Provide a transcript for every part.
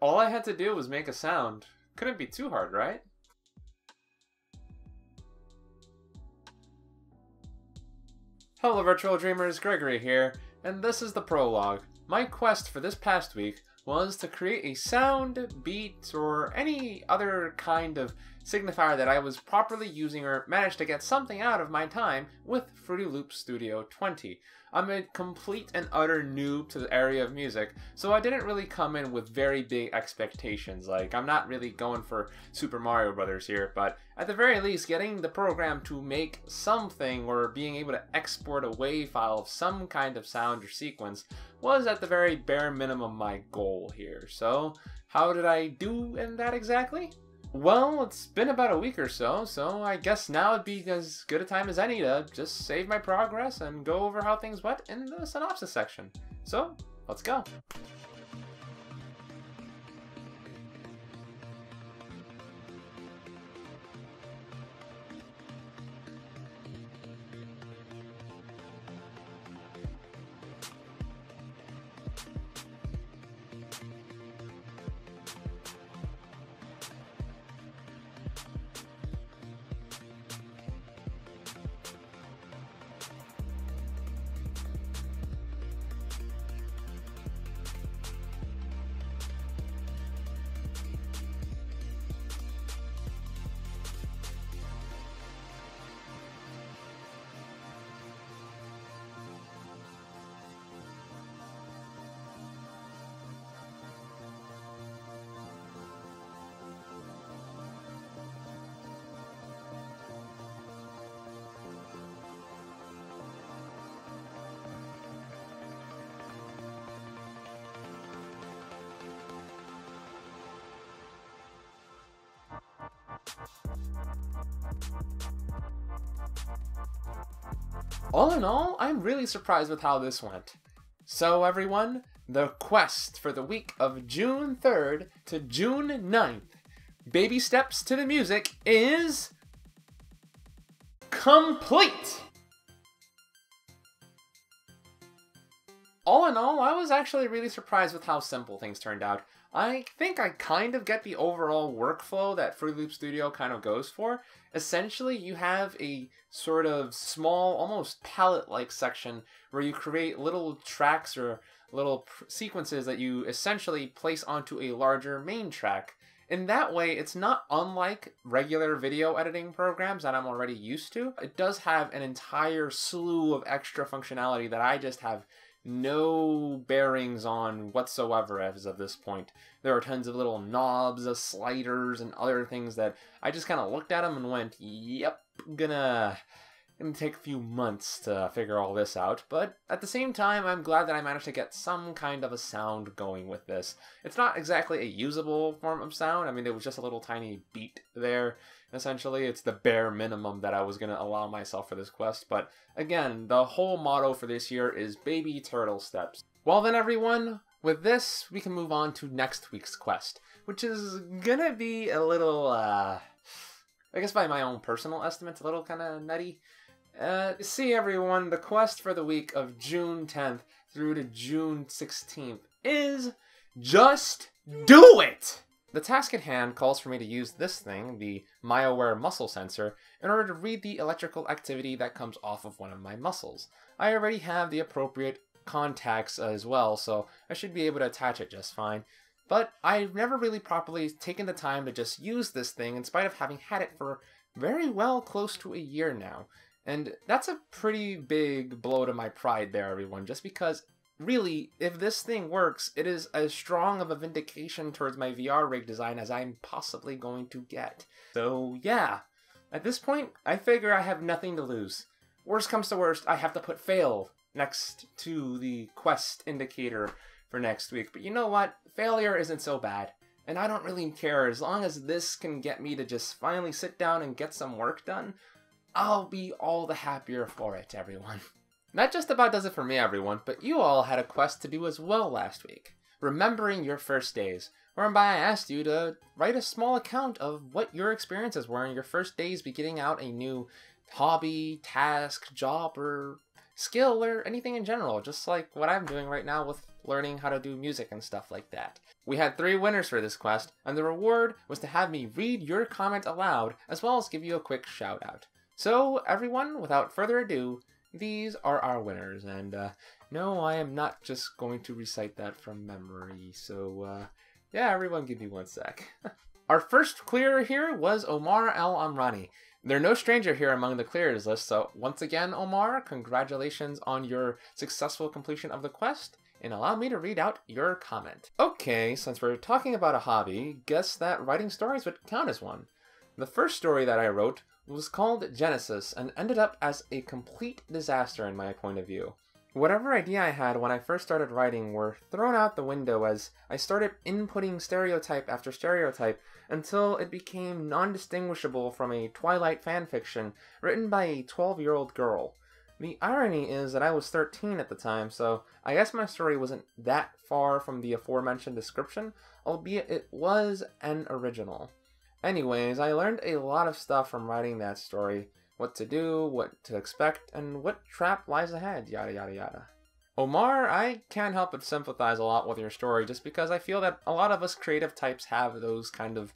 All I had to do was make a sound. Couldn't be too hard, right? Hello virtual dreamers, Gregory here, and this is the prologue. My quest for this past week was to create a sound, beat, or any other kind of signifier that I was properly using or managed to get something out of my time with Fruity Loops Studio 20. I'm a complete and utter noob to the area of music, so I didn't really come in with very big expectations. Like, I'm not really going for Super Mario Brothers here, but at the very least, getting the program to make something or being able to export a WAV file of some kind of sound or sequence was at the very bare minimum my goal here. So, how did I do in that exactly? Well, it's been about a week or so I guess now would be as good a time as any to just save my progress and go over how things went in the synopsis section. So, let's go. All in all, I'm really surprised with how this went. So everyone, the quest for the week of June 3rd to June 9th, Baby Steps to the Music, is complete! All in all, I was actually really surprised with how simple things turned out. I think I kind of get the overall workflow that Fruity Loop Studio kind of goes for. Essentially, you have a sort of small, almost palette-like section where you create little tracks or little sequences that you essentially place onto a larger main track. In that way, it's not unlike regular video editing programs that I'm already used to. It does have an entire slew of extra functionality that I just have no bearings on whatsoever as of this point. There are tons of little knobs, sliders, and other things that I just kind of looked at them and went, yep, gonna take a few months to figure all this out. But at the same time, I'm glad that I managed to get some kind of a sound going with this. It's not exactly a usable form of sound. I mean, it was just a little tiny beat there. Essentially, it's the bare minimum that I was going to allow myself for this quest. But again, the whole motto for this year is Baby Turtle Steps. Well then everyone, with this, we can move on to next week's quest, which is gonna be a little, I guess by my own personal estimates, a little kind of nutty. See everyone, the quest for the week of June 10th through to June 16th is just do it! The task at hand calls for me to use this thing, the MyAware muscle sensor, in order to read the electrical activity that comes off of one of my muscles. I already have the appropriate contacts as well, so I should be able to attach it just fine. But I've never really properly taken the time to just use this thing in spite of having had it for very well close to a year now. And that's a pretty big blow to my pride there, everyone, just because really, if this thing works, it is as strong of a vindication towards my VR rig design as I'm possibly going to get. So yeah, at this point, I figure I have nothing to lose. Worst comes to worst, I have to put fail next to the quest indicator for next week. But you know what? Failure isn't so bad. And I don't really care. As long as this can get me to just finally sit down and get some work done, I'll be all the happier for it, everyone. That just about does it for me, everyone, but you all had a quest to do as well last week. Remembering your first days, whereby I asked you to write a small account of what your experiences were in your first days beginning out a new hobby, task, job, or skill, or anything in general, just like what I'm doing right now with learning how to do music and stuff like that. We had 3 winners for this quest, and the reward was to have me read your comment aloud, as well as give you a quick shout out. So everyone, without further ado, these are our winners, and no, I am not just going to recite that from memory, so yeah, everyone give me 1 sec. Our first clearer here was Omar Al Amrani. They're no stranger here among the clearers list, so once again, Omar, congratulations on your successful completion of the quest, and allow me to read out your comment. Okay, since we're talking about a hobby, guess that writing stories would count as one. The first story that I wrote was called Genesis and ended up as a complete disaster in my point of view. Whatever idea I had when I first started writing were thrown out the window as I started inputting stereotype after stereotype until it became non-distinguishable from a Twilight fanfiction written by a 12-year-old girl. The irony is that I was 13 at the time, so I guess my story wasn't that far from the aforementioned description, albeit it was an original. Anyways, I learned a lot of stuff from writing that story. What to do, what to expect, and what trap lies ahead, yada yada yada. Omar, I can't help but sympathize a lot with your story just because I feel that a lot of us creative types have those kind of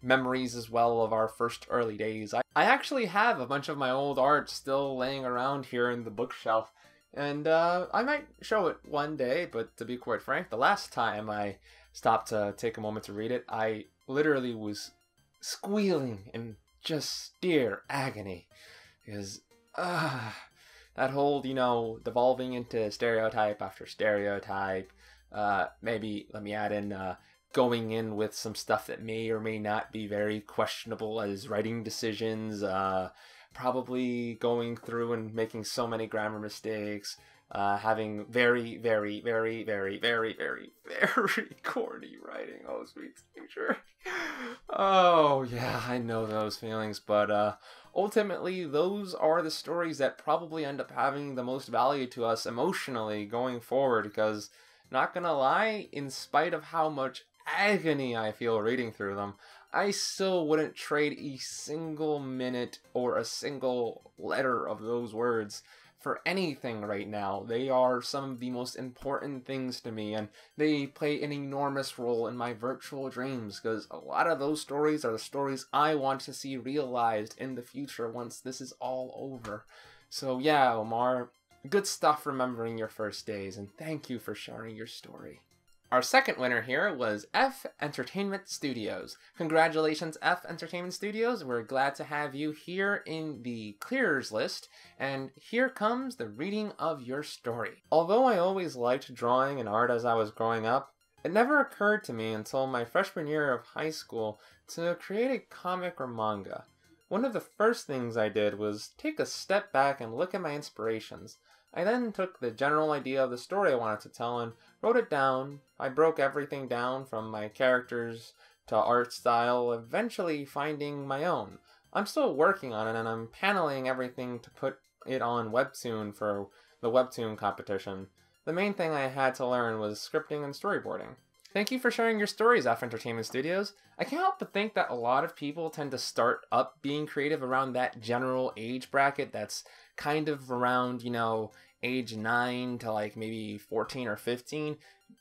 memories as well of our first early days. I actually have a bunch of my old art still laying around here in the bookshelf, and I might show it one day, but to be quite frank, the last time I stopped to take a moment to read it, I literally was squealing in just sheer agony, because that whole, devolving into stereotype after stereotype, maybe let me add in going in with some stuff that may or may not be very questionable as writing decisions, probably going through and making so many grammar mistakes, having very, very, very, very, very, very, very corny writing. Oh, sweet future. Oh, yeah, I know those feelings, but ultimately, those are the stories that probably end up having the most value to us emotionally going forward, because, not gonna lie, in spite of how much agony I feel reading through them, I still wouldn't trade a single minute or a single letter of those words for anything right now. They are some of the most important things to me, and they play an enormous role in my virtual dreams, because a lot of those stories are the stories I want to see realized in the future once this is all over. So yeah, Omar, good stuff remembering your first days, and thank you for sharing your story. Our second winner here was F Entertainment Studios. Congratulations, F Entertainment Studios. We're glad to have you here in the clearers list, and here comes the reading of your story. Although I always liked drawing and art as I was growing up, it never occurred to me until my freshman year of high school to create a comic or manga. One of the first things I did was take a step back and look at my inspirations. I then took the general idea of the story I wanted to tell and wrote it down. I broke everything down from my characters to art style, eventually finding my own. I'm still working on it, and I'm paneling everything to put it on Webtoon for the Webtoon competition. The main thing I had to learn was scripting and storyboarding. Thank you for sharing your stories, F Entertainment Studios. I can't help but think that a lot of people tend to start up being creative around that general age bracket that's kind of around, age 9 to like maybe 14 or 15.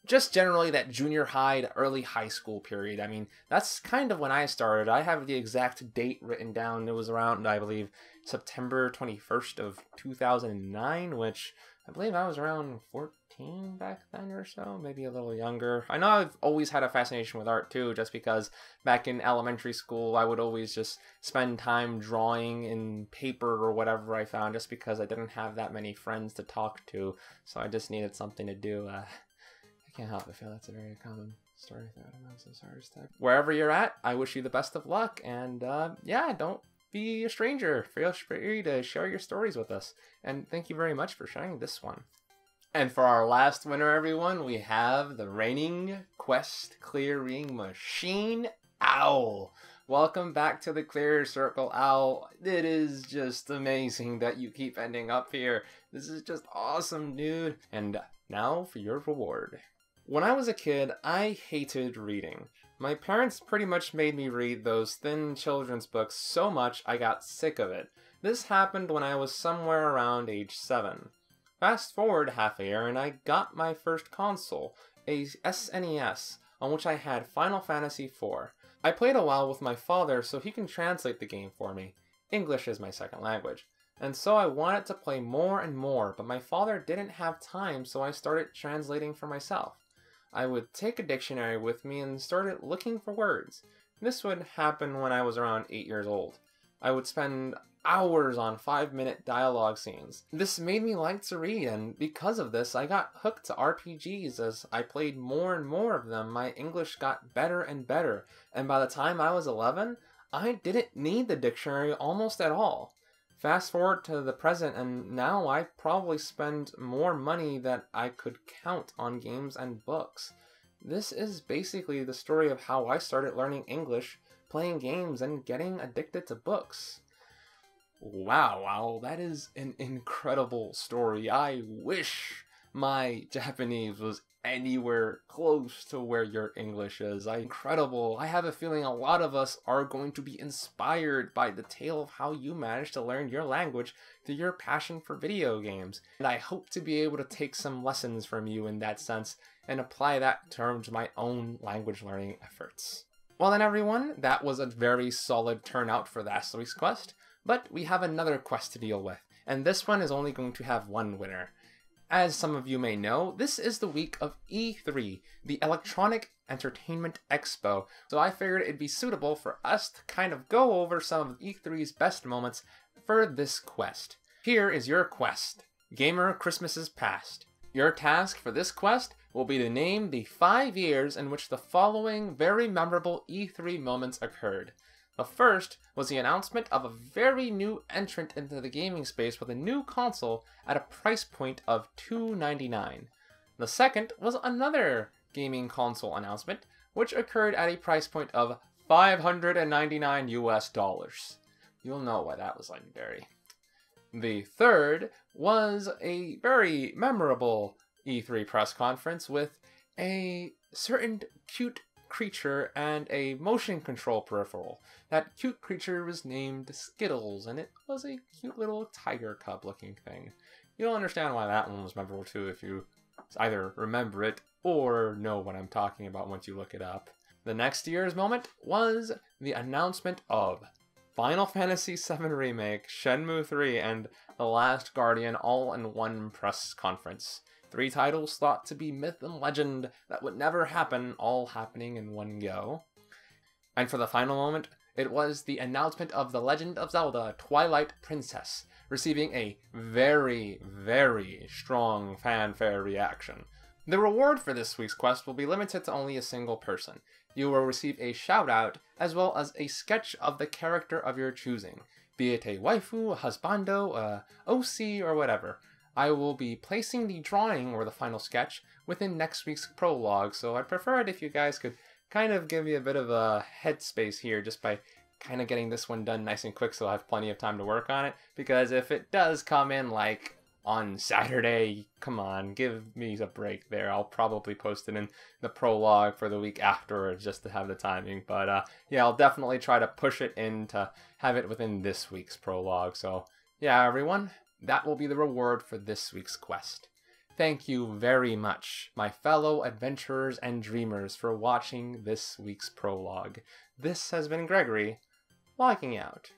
Just generally that junior high to early high school period. I mean, that's kind of when I started. I have the exact date written down. It was around, I believe, September 21st of 2009, which I believe I was around 14 back then or so, maybe a little younger. I know I've always had a fascination with art too, just because back in elementary school I would always just spend time drawing in paper or whatever I found, just because I didn't have that many friends to talk to, so I just needed something to do. I can't help but feel that's a very common story throughout amongst this artist type. Wherever you're at, I wish you the best of luck, and yeah, don't be a stranger. Feel free to share your stories with us, and thank you very much for sharing this one. And for our last winner, everyone, we have the reigning quest clearing machine, Owl. Welcome back to the Clear Circle, Owl. It is just amazing that you keep ending up here. This is just awesome, dude. And now for your reward. When I was a kid, I hated reading. My parents pretty much made me read those thin children's books so much I got sick of it. This happened when I was somewhere around age 7. Fast forward half a year and I got my first console, a SNES, on which I had Final Fantasy IV. I played a while with my father so he can translate the game for me. English is my second language. And so I wanted to play more and more, but my father didn't have time, so I started translating for myself. I would take a dictionary with me and started looking for words. This would happen when I was around 8 years old. I would spend hours on 5-minute dialogue scenes. This made me like to read, and because of this, I got hooked to RPGs. As I played more and more of them, my English got better and better, and by the time I was 11, I didn't need the dictionary almost at all. Fast forward to the present, and now I probably spend more money than I could count on games and books. This is basically the story of how I started learning English, playing games, and getting addicted to books. Wow, that is an incredible story. I wish my Japanese was anywhere close to where your English is. Incredible. I have a feeling a lot of us are going to be inspired by the tale of how you managed to learn your language through your passion for video games. And I hope to be able to take some lessons from you in that sense and apply that to my own language learning efforts. Well then everyone, that was a very solid turnout for last week's quest, but we have another quest to deal with, and this one is only going to have one winner. As some of you may know, this is the week of E3, the Electronic Entertainment Expo, so I figured it'd be suitable for us to kind of go over some of E3's best moments for this quest. Here is your quest, Gamer Christmases Past. Your task for this quest will be to name the 5 years in which the following very memorable E3 moments occurred. The first was the announcement of a very new entrant into the gaming space with a new console at a price point of $299. The second was another gaming console announcement, which occurred at a price point of $599 US. You'll know why that was legendary. The third was a very memorable E3 press conference with a certain cute creature and a motion control peripheral. That cute creature was named Skittles, and it was a cute little tiger cub looking thing. You'll understand why that one was memorable too if you either remember it or know what I'm talking about once you look it up. The next year's moment was the announcement of Final Fantasy VII Remake, Shenmue 3, and The Last Guardian all in one press conference. 3 titles thought to be myth and legend that would never happen, all happening in one go. And for the final moment, it was the announcement of The Legend of Zelda Twilight Princess, receiving a very, very strong fanfare reaction. The reward for this week's quest will be limited to only a single person. You will receive a shout-out, as well as a sketch of the character of your choosing, be it a waifu, a husbando, a OC, or whatever. I will be placing the drawing or the final sketch within next week's prologue, so I'd prefer it if you guys could kind of give me a bit of a headspace here just by kind of getting this one done nice and quick so I have plenty of time to work on it, because if it does come in like on Saturday, come on, give me a break there. I'll probably post it in the prologue for the week afterwards just to have the timing, but yeah, I'll definitely try to push it in to have it within this week's prologue. So yeah, everyone, that will be the reward for this week's quest. Thank you very much, my fellow adventurers and dreamers, for watching this week's prologue. This has been Gregory, logging out.